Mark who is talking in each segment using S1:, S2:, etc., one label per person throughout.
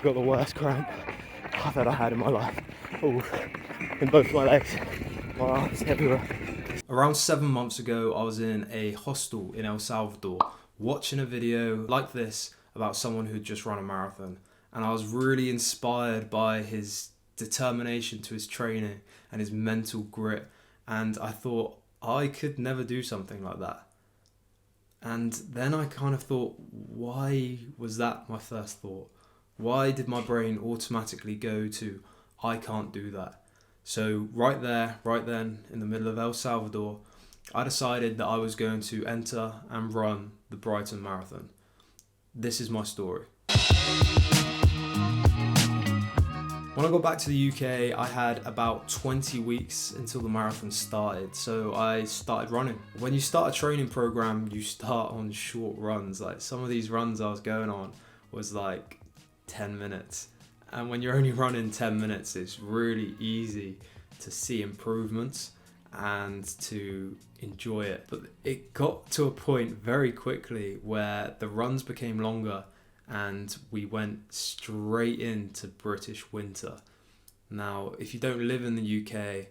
S1: got the worst cramp I've ever had in my life. Oh, in both my legs, my arms, everywhere.
S2: Around 7 months ago, I was in a hostel in El Salvador watching a video like this about someone who'd just run a marathon. And I was really inspired by his determination to his training and his mental grit. And I thought, I could never do something like that. And then I kind of thought, why was that my first thought? Why did my brain automatically go to, I can't do that? So right there, right then, in the middle of El Salvador, I decided that I was going to enter and run the Brighton Marathon. This is my story. When I got back to the UK, I had about 20 weeks until the marathon started, so I started running. When you start a training program, you start on short runs. Like some of these runs I was going on was like 10 minutes. And when you're only running 10 minutes, it's really easy to see improvements and to enjoy it. But it got to a point very quickly where the runs became longer and we went straight into British winter. Now, if you don't live in the UK,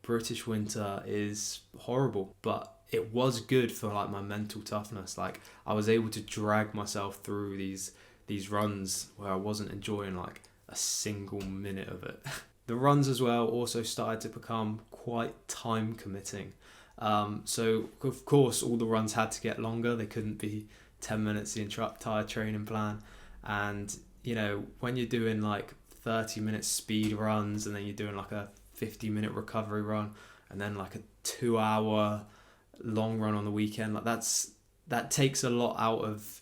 S2: British winter is horrible, but it was good for like my mental toughness. Like I was able to drag myself through these runs where I wasn't enjoying like a single minute of it. The runs as well also started to become quite time committing. So of course all the runs had to get longer. They couldn't be 10 minutes the entire training plan. And you know, when you're doing like 30-minute speed runs and then you're doing like a 50-minute recovery run and then like a 2-hour long run on the weekend, like that takes a lot out of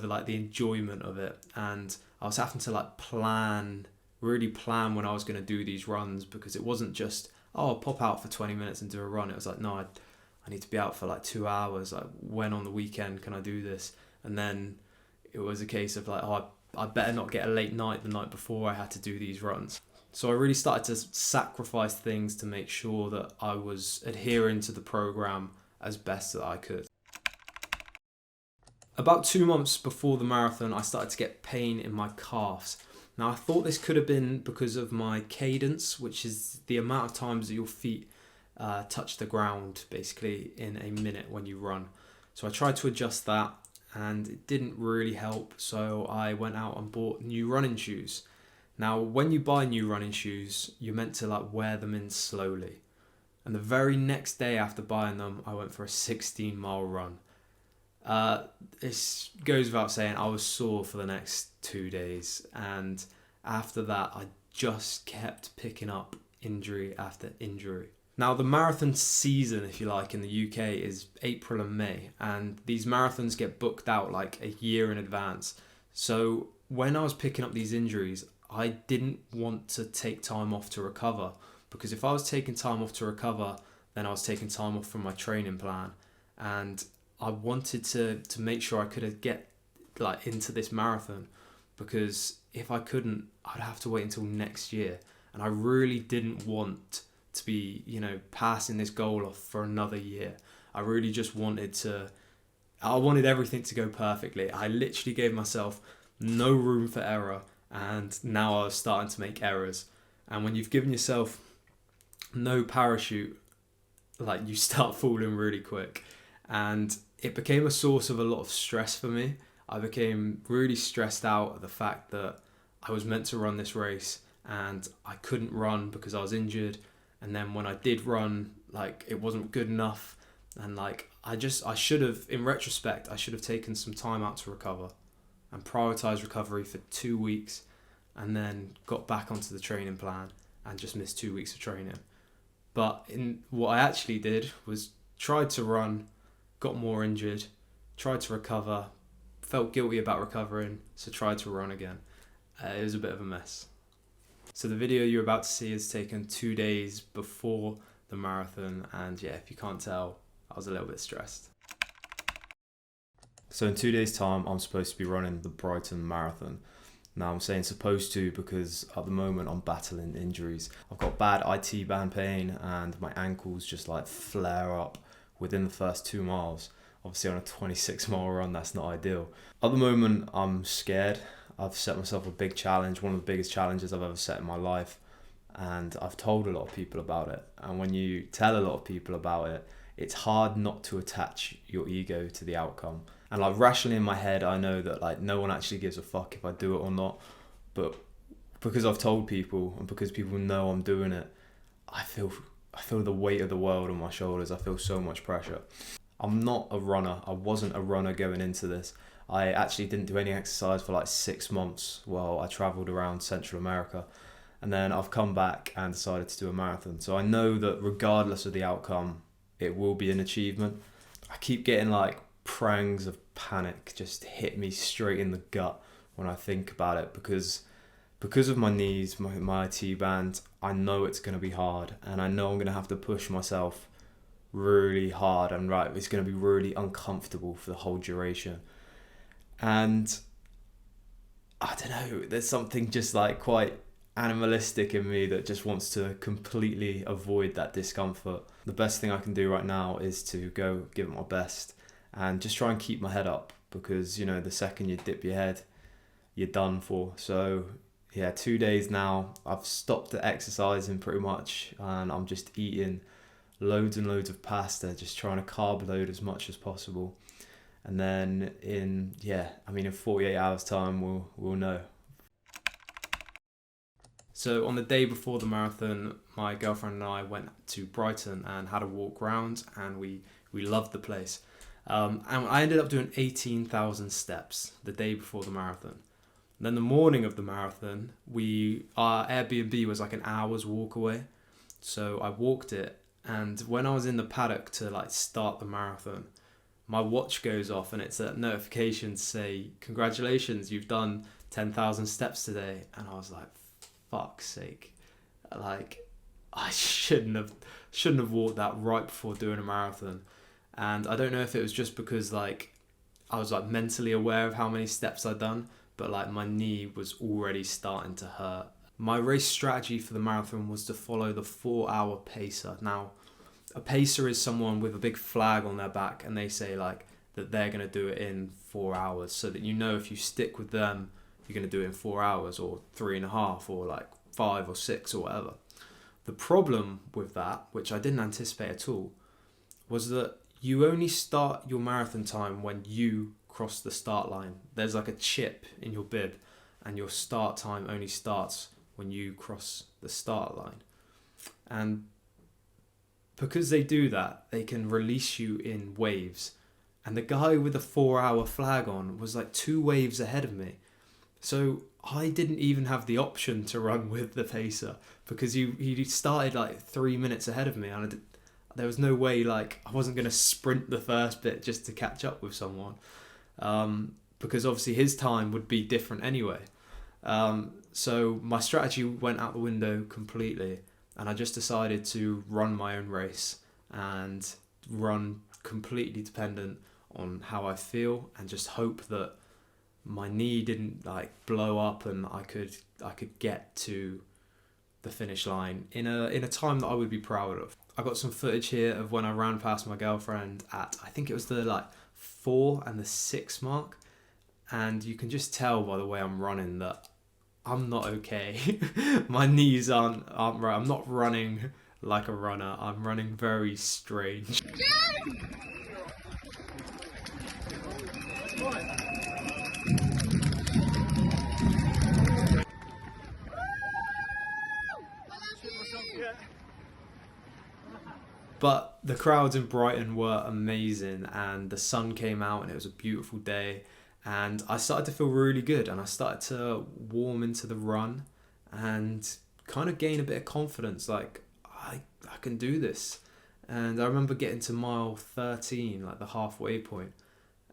S2: like the enjoyment of it. And I was having to like really plan when I was going to do these runs, because it wasn't just, oh, I'll pop out for 20 minutes and do a run. It was like, no, I need to be out for like 2 hours. Like when on the weekend can I do this? And then it was a case of like, oh, I better not get a late night the night before I had to do these runs. So I really started to sacrifice things to make sure that I was adhering to the program as best that I could. About 2 months before the marathon, I started to get pain in my calves. Now, I thought this could have been because of my cadence, which is the amount of times that your feet touch the ground, basically, in a minute when you run. So I tried to adjust that, and it didn't really help. So I went out and bought new running shoes. Now, when you buy new running shoes, you're meant to like wear them in slowly. And the very next day after buying them, I went for a 16-mile run. This goes without saying, I was sore for the next 2 days, and after that I just kept picking up injury after injury. Now the marathon season, if you like, in the UK is April and May, and these marathons get booked out like a year in advance. So when I was picking up these injuries, I didn't want to take time off to recover, because if I was taking time off to recover, then I was taking time off from my training plan, and I wanted to make sure I could get like into this marathon, because if I couldn't, I'd have to wait until next year. And I really didn't want to be, you know, passing this goal off for another year. I really just wanted everything to go perfectly. I literally gave myself no room for error, and now I was starting to make errors. And when you've given yourself no parachute, like you start falling really quick. And it became a source of a lot of stress for me. I became really stressed out at the fact that I was meant to run this race and I couldn't run because I was injured. And then when I did run, like it wasn't good enough. And like I should have, in retrospect, I should have taken some time out to recover and prioritized recovery for 2 weeks, and then got back onto the training plan and just missed 2 weeks of training. But what I actually did was tried to run, got more injured, tried to recover, felt guilty about recovering, so tried to run again. It was a bit of a mess. So the video you're about to see is taken 2 days before the marathon, and yeah, if you can't tell, I was a little bit stressed. So in 2 days' time, I'm supposed to be running the Brighton Marathon. Now I'm saying supposed to because at the moment I'm battling injuries. I've got bad IT band pain and my ankles just like flare up within the first 2 miles. Obviously on a 26-mile run, that's not ideal. At the moment I'm scared. I've set myself a big challenge, one of the biggest challenges I've ever set in my life. And I've told a lot of people about it. And when you tell a lot of people about it, it's hard not to attach your ego to the outcome. And like rationally in my head, I know that like no one actually gives a fuck if I do it or not. But because I've told people and because people know I'm doing it, I feel the weight of the world on my shoulders. I feel so much pressure. I'm not a runner. I wasn't a runner going into this. I actually didn't do any exercise for like 6 months while I traveled around Central America. And then I've come back and decided to do a marathon. So I know that regardless of the outcome, it will be an achievement. I keep getting like prangs of panic just hit me straight in the gut when I think about it because of my knees, my IT band, I know it's going to be hard and I know I'm going to have to push myself really hard and right, it's going to be really uncomfortable for the whole duration. And I don't know, there's something just like quite animalistic in me that just wants to completely avoid that discomfort. The best thing I can do right now is to go give it my best and just try and keep my head up because, you know, the second you dip your head, you're done for. So yeah, 2 days now, I've stopped exercising pretty much and I'm just eating loads and loads of pasta, just trying to carb load as much as possible. And then in 48 hours time, we'll know. So on the day before the marathon, my girlfriend and I went to Brighton and had a walk round, and we loved the place. And I ended up doing 18,000 steps the day before the marathon. And then the morning of the marathon, our Airbnb was like an hour's walk away. So I walked it, and when I was in the paddock to like start the marathon, my watch goes off and it's a notification to say, congratulations, you've done 10,000 steps today. And I was like, fuck's sake, like I shouldn't have walked that right before doing a marathon. And I don't know if it was just because like I was like mentally aware of how many steps I'd done, but like my knee was already starting to hurt. My race strategy for the marathon was to follow the 4-hour pacer. Now a pacer is someone with a big flag on their back and they say like that they're going to do it in 4 hours, so that you know if you stick with them you're going to do it in 4 hours or 3.5 or like 5 or 6 or whatever. The problem with that, which I didn't anticipate at all, was that you only start your marathon time when you cross the start line. There's like a chip in your bib and your start time only starts when you cross the start line. And because they do that, they can release you in waves. And the guy with the 4-hour flag on was like 2 waves ahead of me. So I didn't even have the option to run with the pacer because he started like 3 minutes ahead of me, and there was no way like I wasn't going to sprint the first bit just to catch up with someone, because obviously his time would be different anyway. So my strategy went out the window completely, and I just decided to run my own race and run completely dependent on how I feel and just hope that my knee didn't like blow up and I could get to the finish line in a time that I would be proud of. I got some footage here of when I ran past my girlfriend at, I think it was the like 4 and the 6 mark, and you can just tell by the way I'm running that I'm not okay. My knees aren't right. I'm not running like a runner. I'm running very strange. But the crowds in Brighton were amazing, and the sun came out and it was a beautiful day, and I started to feel really good, and I started to warm into the run and kind of gain a bit of confidence, like I can do this. And I remember getting to mile 13, like the halfway point,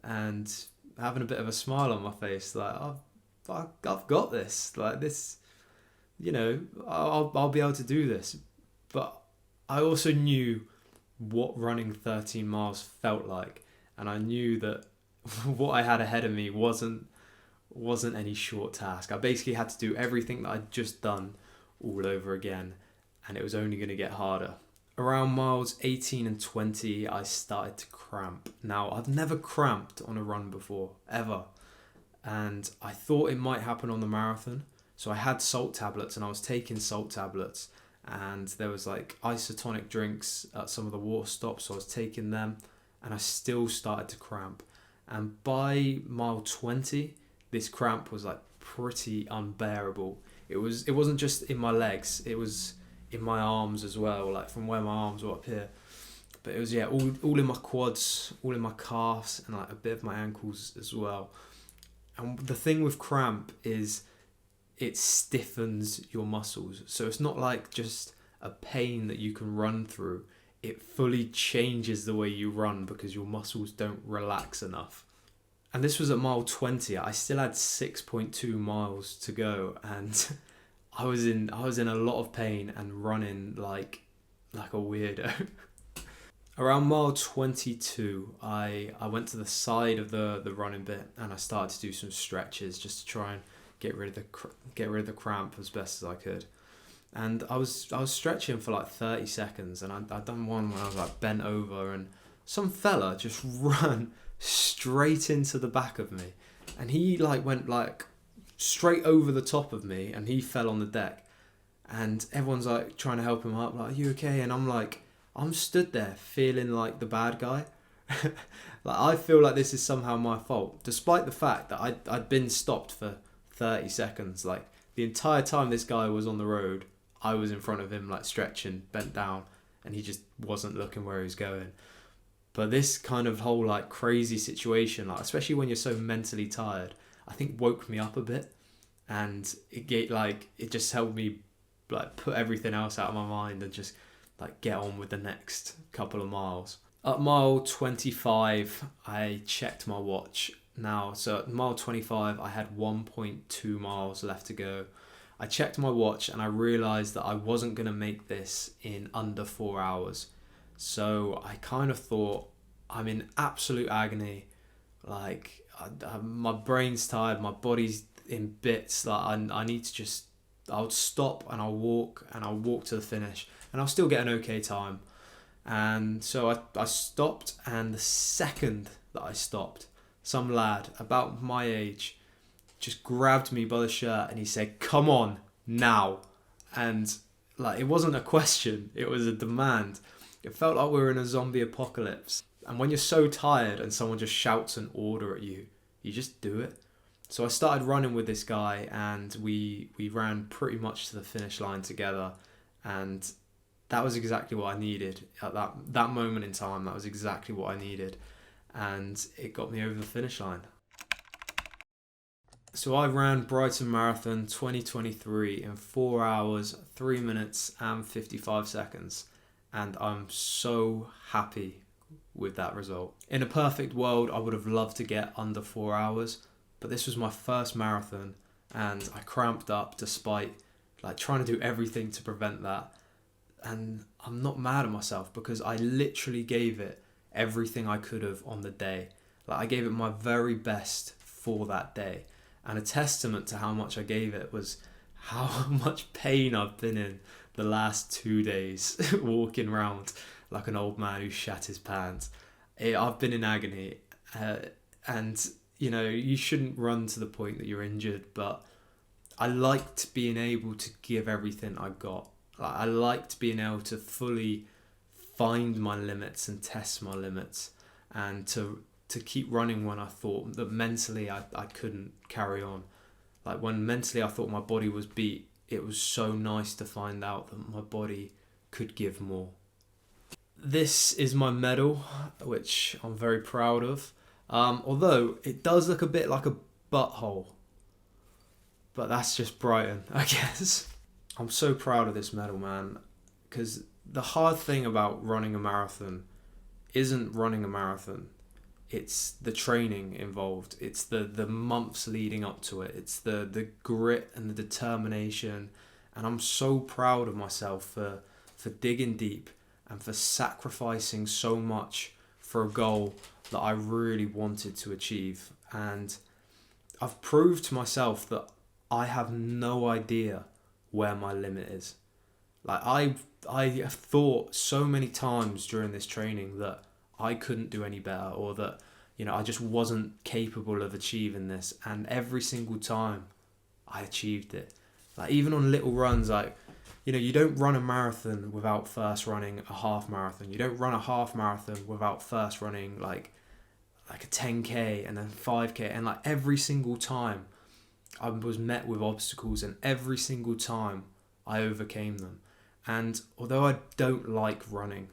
S2: and having a bit of a smile on my face, like I've got this, like this, you know, I'll be able to do this. But I also knew what running 13 miles felt like, and I knew that what I had ahead of me wasn't any short task. I basically had to do everything that I'd just done all over again, and it was only going to get harder. Around miles 18 and 20, I started to cramp. Now, I've never cramped on a run before, ever. and I thought it might happen on the marathon. So I had salt tablets and I was taking salt tablets, and there was like isotonic drinks at some of the water stops, so I was taking them, and I still started to cramp. And by mile 20, this cramp was like pretty unbearable. It wasn't just in my legs, it was in my arms as well, like from where my arms were up here. But it was, yeah, all in my quads, all in my calves, and like a bit of my ankles as well. And the thing with cramp is it stiffens your muscles. So it's not like just a pain that you can run through. It fully changes the way you run because your muscles don't relax enough. And this was at mile 20. I still had 6.2 miles to go, and I was in a lot of pain and running like a weirdo. Around mile 22, I went to the side of the running bit and I started to do some stretches just to try and get rid of the cramp as best as I could. And I was stretching for like 30 seconds, and I'd done one where I was like bent over, and some fella just ran straight into the back of me, and he like went like straight over the top of me, and he fell on the deck, and everyone's like trying to help him up, like, "Are you okay?" And I'm stood there feeling like the bad guy. Like, I feel like this is somehow my fault, despite the fact that I'd been stopped for 30 seconds. Like, the entire time this guy was on the road, I was in front of him, like stretching, bent down, and he just wasn't looking where he was going. But this kind of whole like crazy situation, like especially when you're so mentally tired, I think woke me up a bit, and it just helped me like put everything else out of my mind and just like get on with the next couple of miles. At mile 25, I checked my watch. Now, so at mile 25, I had 1.2 miles left to go. I checked my watch and I realised that I wasn't going to make this in under 4 hours. So I kind of thought, I'm in absolute agony. Like, my brain's tired, my body's in bits. Like, I need to just, I'll stop and I'll walk to the finish, and I'll still get an okay time. And so I stopped, and the second that I stopped, some lad about my age just grabbed me by the shirt and he said, "Come on, now." And like, it wasn't a question, it was a demand. It felt like we were in a zombie apocalypse. And when you're so tired and someone just shouts an order at you, you just do it. So I started running with this guy, and we ran pretty much to the finish line together, and that was exactly what I needed at that moment in time. That was exactly what I needed, and it got me over the finish line. So I ran Brighton Marathon 2023 in 4 hours, 3 minutes and 55 seconds, and I'm so happy with that result. In a perfect world, I would have loved to get under 4 hours, but this was my first marathon, and I cramped up despite like trying to do everything to prevent that. And I'm not mad at myself because I literally gave it everything I could have on the day. Like, I gave it my very best for that day. And a testament to how much I gave it was how much pain I've been in the last 2 days walking around like an old man who shat his pants. I've been in agony, and you know, you shouldn't run to the point that you're injured, but I liked being able to give everything I got. I liked being able to fully find my limits and test my limits, and to keep running when I thought that mentally I couldn't carry on. Like, when mentally I thought my body was beat, it was so nice to find out that my body could give more. This is my medal, which I'm very proud of. Although it does look a bit like a butthole, but that's just Brighton, I guess. I'm so proud of this medal, man, because the hard thing about running a marathon isn't running a marathon. It's the training involved. It's the months leading up to it. It's the grit and the determination. And I'm so proud of myself for digging deep and for sacrificing so much for a goal that I really wanted to achieve. And I've proved to myself that I have no idea where my limit is. Like, I have thought so many times during this training that I couldn't do any better, or that, I just wasn't capable of achieving this. And every single time I achieved it. Like even on little runs, like, you don't run a marathon without first running a half marathon. You don't run a half marathon without first running like a 10k and then 5k. And like every single time I was met with obstacles, and every single time I overcame them. And although I don't like running,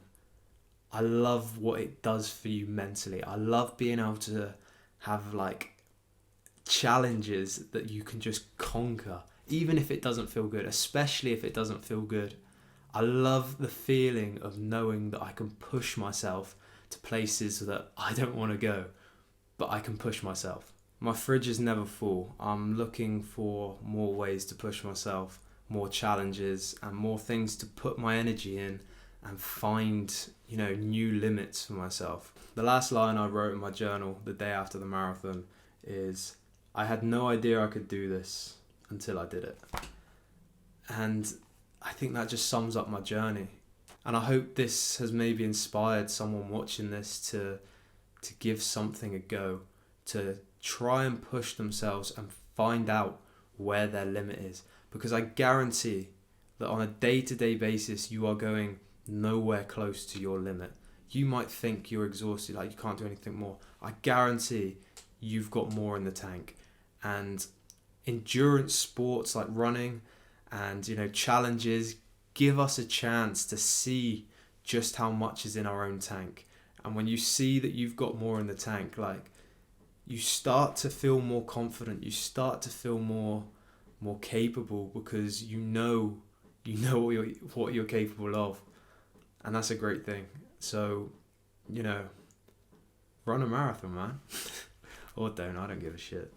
S2: I love what it does for you mentally. I love being able to have like challenges that you can just conquer, even if it doesn't feel good, especially if it doesn't feel good. I love the feeling of knowing that I can push myself to places that I don't want to go, but I can push myself. My fridge is never full. I'm looking for more ways to push myself, more challenges and more things to put my energy in and find, new limits for myself. The last line I wrote in my journal the day after the marathon is, I had no idea I could do this until I did it. And I think that just sums up my journey. And I hope this has maybe inspired someone watching this to give something a go, to try and push themselves and find out where their limit is. Because I guarantee that on a day-to-day basis, you are going nowhere close to your limit. You might think you're exhausted, like you can't do anything more. I guarantee you've got more in the tank. And endurance sports like running and challenges give us a chance to see just how much is in our own tank. And when you see that you've got more in the tank, like, you start to feel more confident, you start to feel more capable, because you know what you're capable of. And that's a great thing. So, run a marathon, man. Or don't, I don't give a shit.